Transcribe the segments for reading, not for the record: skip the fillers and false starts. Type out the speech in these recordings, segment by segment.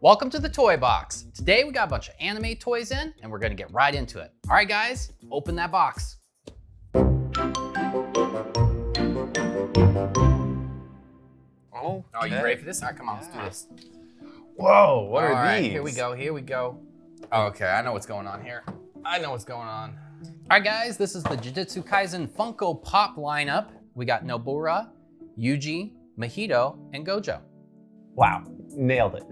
Welcome to the Toy Box. Today we got a bunch of anime toys in and we're gonna get right into it. All right guys, open that box. Oh, Are you ready for this? All right, come on, let's do this. Whoa, what All are right, these? here we go. Okay, I know what's going on here. All right guys, this is the Jujutsu Kaisen Funko Pop lineup. We got Nobara, Yuji, Mahito, and Gojo. Wow, nailed it.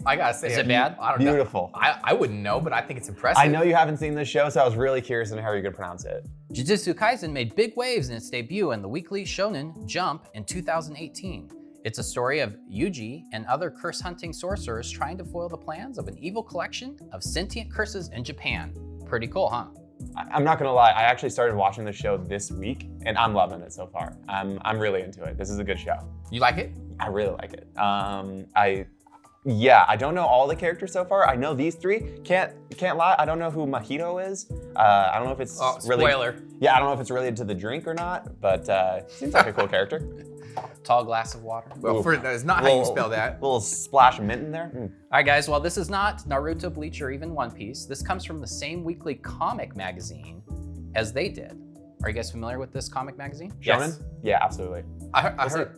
I gotta say, Is it bad? I don't Beautiful. know. I wouldn't know, but I think it's impressive. I know you haven't seen this show, so I was really curious on how you're gonna pronounce it. Jujutsu Kaisen made big waves in its debut in the weekly Shonen Jump in 2018. It's a story of Yuji and other curse-hunting sorcerers trying to foil the plans of an evil collection of sentient curses in Japan. Pretty cool, huh? I'm not gonna lie, I actually started watching the show this week, and I'm loving it so far. I'm really into it. This is a good show. You like it? I really like it. I don't know all the characters so far. I know these three. Can't lie. I don't know who Mahito is. I don't know if it's really. Spoiler. Yeah, I don't know if it's related to the drink or not, but seems like a cool character. Tall glass of water. Well, Ooh. that is not how you spell that. Little splash of mint in there. All right, guys, well, this is not Naruto, Bleach, or even One Piece. This comes from the same weekly comic magazine as they did. Are you guys familiar with this comic magazine? Shonen? Yeah, absolutely. I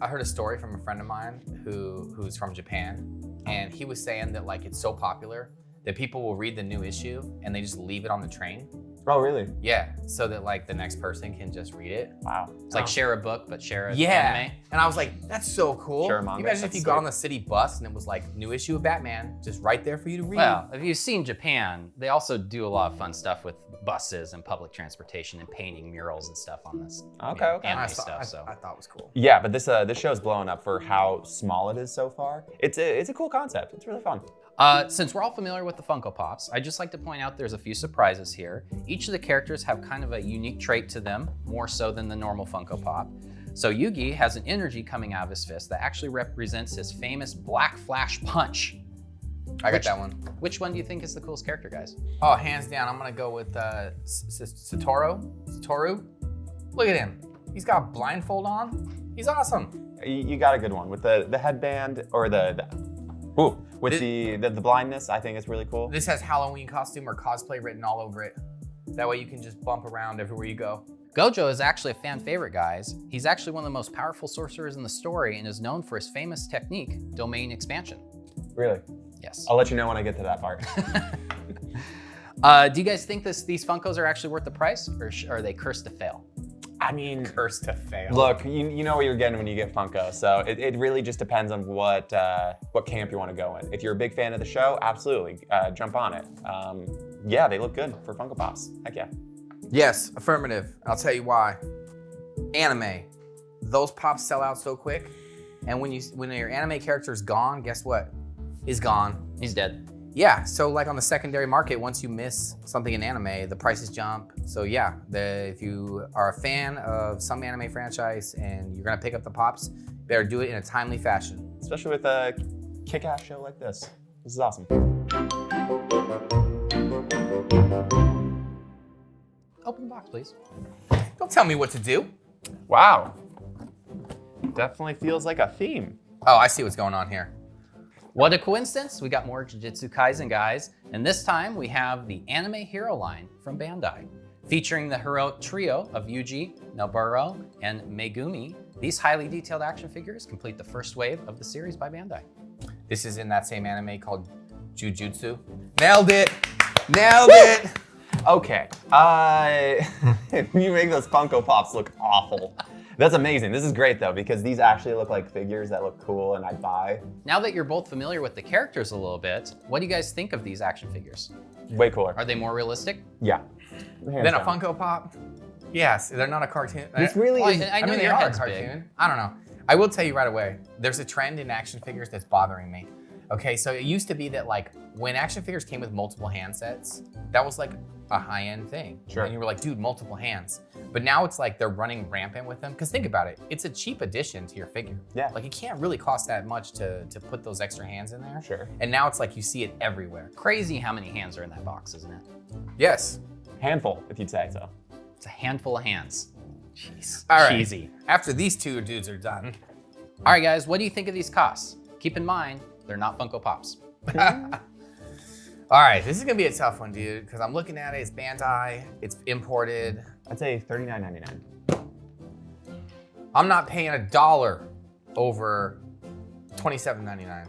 heard a story from a friend of mine who's from Japan, and he was saying that like it's so popular that people will read the new issue and they just leave it on the train. Oh, really? Yeah, so that like the next person can just read it. Wow. It's like share a book, but share an Yeah, anime. and I was like, that's so cool. Share a manga, Imagine if that's you got sick. on the city bus and it was like new issue of Batman, just right there for you to read. Well, if you've seen Japan, they also do a lot of fun stuff with buses and public transportation and painting murals and stuff on this. Okay, okay. Anime I stuff. So thought it was cool. Yeah, but this show's blowing up for how small it is so far. It's a cool concept. It's really fun. since we're all familiar with the Funko Pops, I'd just like to point out there's a few surprises here. Each of the characters have kind of a unique trait to them, more so than the normal Funko Pop. So Yugi has an energy coming out of his fist that actually represents his famous Black Flash Punch. I got that one. Which one do you think is the coolest character, guys? Oh, hands down, I'm gonna go with Satoru. Look at him. He's got a blindfold on. He's awesome. You got a good one with the headband or the blindness. I think it's really cool. This has Halloween costume or cosplay written all over it. That way you can just bump around everywhere you go. Gojo is actually a fan favorite, guys. He's actually one of the most powerful sorcerers in the story and is known for his famous technique, domain expansion. Really? Yes. I'll let you know when I get to that part. Do you guys think these Funkos are actually worth the price, or are they cursed to fail? I mean, Cursed to fail. look, you know what you're getting when you get Funko, so it really just depends on what camp you want to go in. If you're a big fan of the show, absolutely, jump on it. Yeah, they look good for Funko Pops. Heck yeah. Yes, affirmative. I'll tell you why. Anime. Those pops sell out so quick. And when your anime character is gone, guess what? He's gone. He's dead. Yeah, so like on the secondary market, once you miss something in anime, the prices jump. So yeah, if you are a fan of some anime franchise and you're gonna pick up the pops, better do it in a timely fashion. Especially with a kick-ass show like this. This is awesome. Open the box, please. Don't tell me what to do. Wow. Definitely feels like a theme. Oh, I see what's going on here. What a coincidence, we got more Jujutsu Kaisen, guys. And this time we have the anime hero line from Bandai. Featuring the heroic trio of Yuji, Nobara, and Megumi, these highly detailed action figures complete the first wave of the series by Bandai. This is in that same anime called Jujutsu. Nailed it! Nailed it! Okay. You make those Funko Pops look awful. That's amazing. This is great though, because these actually look like figures that look cool and I'd buy. Now that you're both familiar with the characters a little bit, what do you guys think of these action figures? Way cooler. Are they more realistic? Yeah. Then a Funko Pop? Yes, they're not a cartoon. This really Well, is. I know mean, they your are a head's cartoon. big. I don't know. I will tell you right away, there's a trend in action figures that's bothering me. Okay, so it used to be that like when action figures came with multiple handsets, that was like a high-end thing. Sure. And you were like, dude, multiple hands. But now it's like they're running rampant with them. Because think about it, it's a cheap addition to your figure. Yeah. Like it can't really cost that much to put those extra hands in there. Sure. And now it's like you see it everywhere. Crazy how many hands are in that box, isn't it? Yes. Handful, if you'd say so. It's a handful of hands. Jeez. All right. Cheesy. After these two dudes are done. All right, guys, what do you think of these costs? Keep in mind, they're not Funko Pops. All right, this is gonna be a tough one, dude, because I'm looking at it. It's Bandai. It's imported. I'd say $39.99. I'm not paying $1 over $27.99.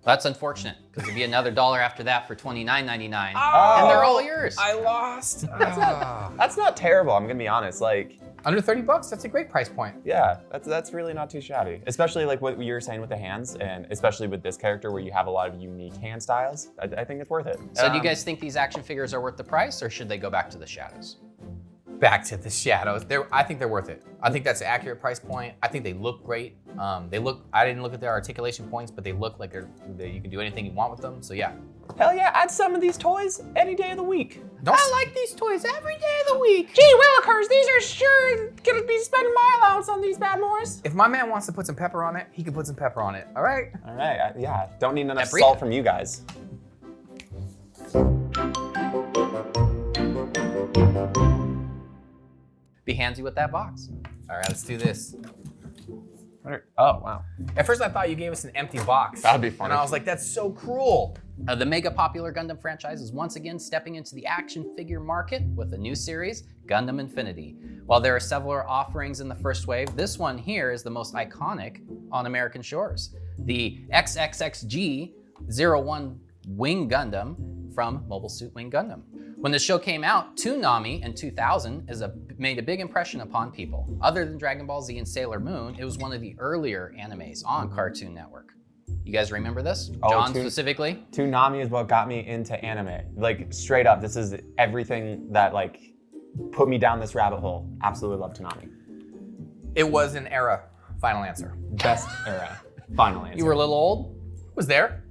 That's unfortunate, because there'd be another dollar after that for $29.99, Oh, and they're all yours. I lost. That's not terrible. I'm gonna be honest. Like, Under 30 bucks. That's a great price point. yeah, that's really not too shabby. Especially like what you were saying with the hands, and especially with this character where you have a lot of unique hand styles. I think it's worth it. So do you guys think these action figures are worth the price, or should they go back to the shadows? Back to the shadows. I think they're worth it. I think that's an accurate price point. I think they look great. I didn't look at their articulation points, but they look like you can do anything you want with them. So yeah. Hell yeah, add some of these toys any day of the week. I like these toys every day of the week. Gee willikers, these are sure gonna be spending my allowance on these bad boys. If my man wants to put some pepper on it, he can put some pepper on it. All right. All right, yeah, don't need enough Paprika. salt from you guys. Be handsy with that box. All right, let's do this. Oh, wow. At first, I thought you gave us an empty box. That'd be funny. And I was like, that's so cruel. The mega popular Gundam franchise is once again stepping into the action figure market with a new series, Gundam Infinity. While there are several offerings in the first wave, this one here is the most iconic on American shores. The XXXG-01 Wing Gundam from Mobile Suit Wing Gundam. When the show came out, Toonami in 2000 made a big impression upon people. Other than Dragon Ball Z and Sailor Moon, it was one of the earlier animes on Cartoon Network. You guys remember this? Oh, John specifically? Toonami is what got me into anime. Like, straight up, this is everything that, like, put me down this rabbit hole. Absolutely love Toonami. It was an era. Final answer. Best era. Final answer. You were a little old? Was there?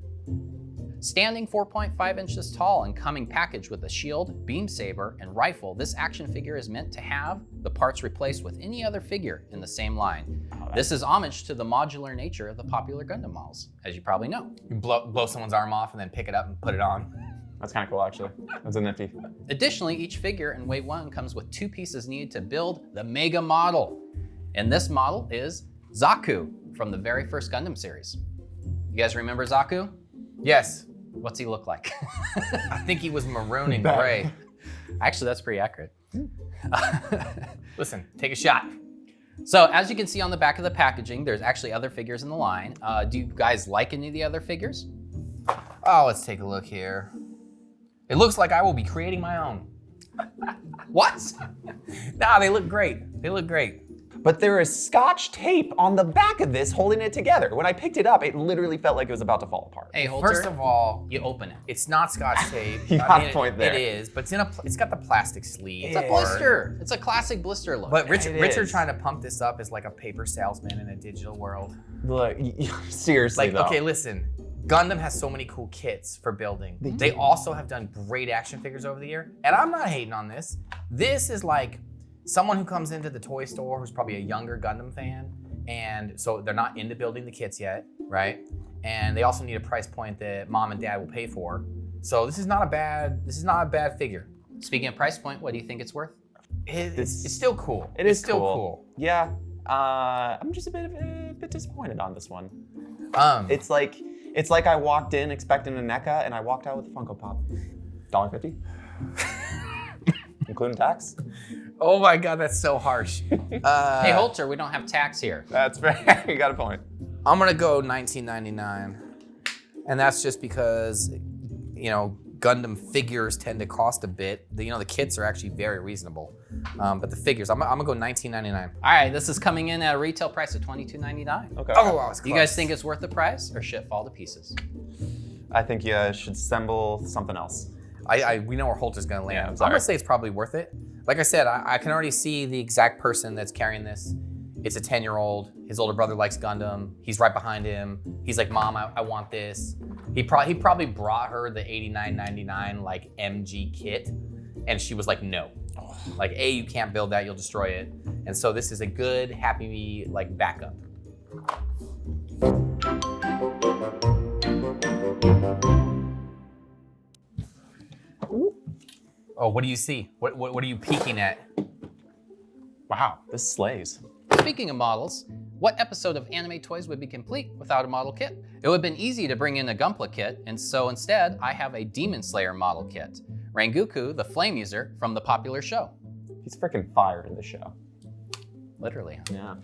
Standing 4.5 inches tall and coming packaged with a shield, beam saber, and rifle, this action figure is meant to have the parts replaced with any other figure in the same line. This is homage to the modular nature of the popular Gundam models, as you probably know. You blow someone's arm off and then pick it up and put it on. That's kind of cool, actually. That's a nifty. Additionally, each figure in Wave 1 comes with 2 pieces needed to build the Mega Model. And this model is Zaku from the very first Gundam series. You guys remember Zaku? Yes. What's he look like? I think he was maroon and gray. Actually, that's pretty accurate. Listen, take a shot. So as you can see on the back of the packaging, there's actually other figures in the line. Do you guys like any of the other figures? Oh, let's take a look here. It looks like I will be creating my own. What? Nah, they look great. They look great. But there is Scotch tape on the back of this holding it together. When I picked it up, it literally felt like it was about to fall apart. Hey, Holter, First of all, you open it. it's not Scotch tape. You got a point there. It is, but it's got the plastic sleeve. It's a blister. It's a classic blister look. But Richard is. trying to pump this up as like a paper salesman in a digital world. Look, seriously Like, though. okay, listen. Gundam has so many cool kits for building. They also have done great action figures over the year, and I'm not hating on this. This is like someone who comes into the toy store who's probably a younger Gundam fan, and so they're not into building the kits yet, right? And they also need a price point that mom and dad will pay for. So this is not a bad figure. Speaking of price point, what do you think it's worth? It's still cool. It's still cool. cool. Yeah, I'm just a bit disappointed on this one. It's like I walked in expecting a NECA and I walked out with a Funko Pop. $1.50, including tax. Oh my God, that's so harsh. Hey, Holter, we don't have tax here. That's fair. You got a point. I'm gonna go $19.99, and that's just because, you know, Gundam figures tend to cost a bit. The kits are actually very reasonable, but the figures, I'm gonna go $19.99. All right, this is coming in at a retail price of $22.99. Okay. Oh, I was Do you guys think it's worth the price, or should it fall to pieces? I think you should assemble something else. we know where Holter's gonna land. Yeah, I'm sorry. gonna say it's probably worth it. Like I said, I can already see the exact person that's carrying this. It's a 10-year-old. His older brother likes Gundam. He's right behind him. He's like, Mom, I want this. He probably brought her the $89.99 like MG kit, and she was like, no. Like, A, you can't build that, you'll destroy it. And so this is a good, happy, like, backup. Oh, what do you see? What are you peeking at? Wow, this slays. Speaking of models, What episode of Anime Toys would be complete without a model kit? It would have been easy to bring in a Gunpla kit, and so instead I have a Demon Slayer model kit. Rengoku, the flame user from the popular show. He's freaking fire in the show. Literally. Yeah.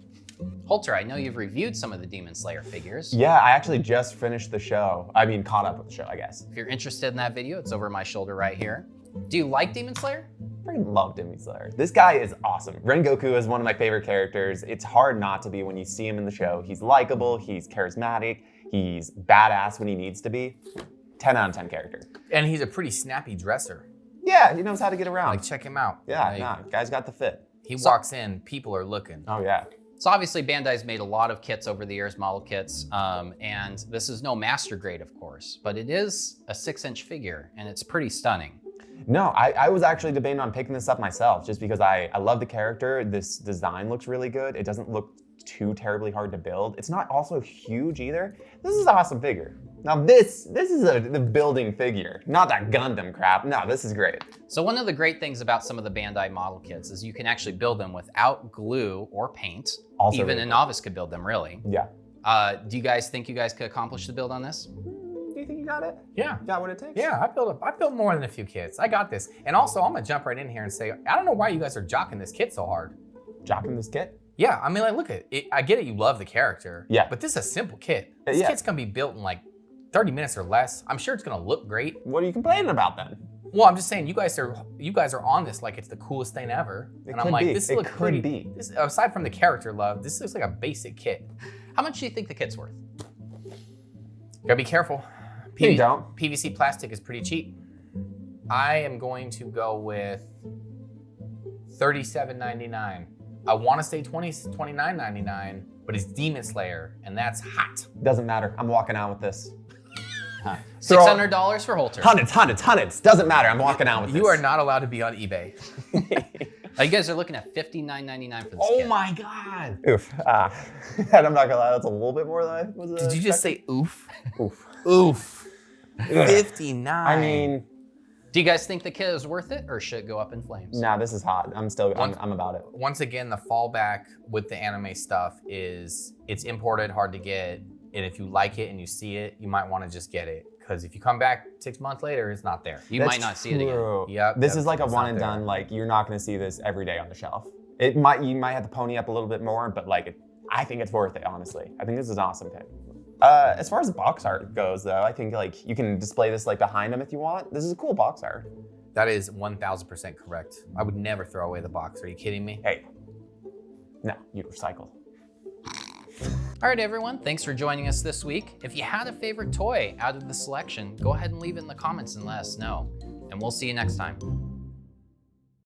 Holter, I know you've reviewed some of the Demon Slayer figures. Yeah, I actually just finished the show. I mean, caught up with the show, I guess. If you're interested in that video, it's over my shoulder right here. Do you like Demon Slayer? I freaking love Demon Slayer. This guy is awesome. Rengoku is one of my favorite characters. It's hard not to be when you see him in the show. He's likable, he's charismatic, he's badass when he needs to be. 10 out of 10 character. And he's a pretty snappy dresser. Yeah, he knows how to get around. Like, check him out. Yeah, Like, nah, guy's got the fit. He walks in, people are looking. Oh yeah. So obviously Bandai's made a lot of kits over the years, model kits, and this is no master grade, of course, but it is a 6-inch figure, and it's pretty stunning. No, I was actually debating on picking this up myself just because I love the character. This design looks really good. It doesn't look too terribly hard to build. It's not also huge either. This is an awesome figure. Now this is the building figure, not that Gundam crap. No, this is great. So one of the great things about some of the Bandai model kits is you can actually build them without glue or paint. Also Even really a cool. novice could build them, really. Yeah. Do you guys think you guys could accomplish the build on this? Do you think you got it? Yeah. Got what it takes? Yeah, I built more than a few kits. I got this. And also, I'm gonna jump right in here and say, I don't know why you guys are jocking this kit so hard. Jocking this kit? Yeah, I mean, like, look at it. I get it, you love the character. Yeah. But this is a simple kit. This Yeah. kit's gonna be built in like 30 minutes or less. I'm sure it's gonna look great. What are you complaining about then? Well, I'm just saying, you guys are on this like it's the coolest thing ever. It And I'm could like, be. this It looks could pretty. be. This, aside from the character love, this looks like a basic kit. How much do you think the kit's worth? Gotta be careful. You don't. PVC plastic is pretty cheap. I am going to go with $37.99. I want to say $29.99, but it's Demon Slayer, and that's hot. Doesn't matter. I'm walking out with this. $600 for Holter. Hundreds. Doesn't matter. I'm walking out with this. You are not allowed to be on eBay. You guys are looking at $59.99 for this Oh kit. my God. Oof. And I'm not gonna lie, that's a little bit more than I was. Did you just say oof? Oof? Oof. 59. I mean, Do you guys think the kit is worth it, or should it go up in flames? nah, this is hot. I'm about it. Once again, the fallback with the anime stuff is it's imported, hard to get. And if you like it and you see it, you might want to just get it. Because if you come back 6 months later, it's not there. You might not see it again. Yep, This is like a it's one not and there. done. Like you're not gonna see this every day on the shelf. You might have to pony up a little bit more, but like I think it's worth it. Honestly, I think this is an awesome pick. As far as the box art goes, though, I think like you can display this like behind them if you want. This is a cool box art. That is 1000% correct. I would never throw away the box. Are you kidding me? Hey, no, you recycled. All right, everyone, thanks for joining us this week. If you had a favorite toy out of the selection, go ahead and leave it in the comments and let us know. And we'll see you next time.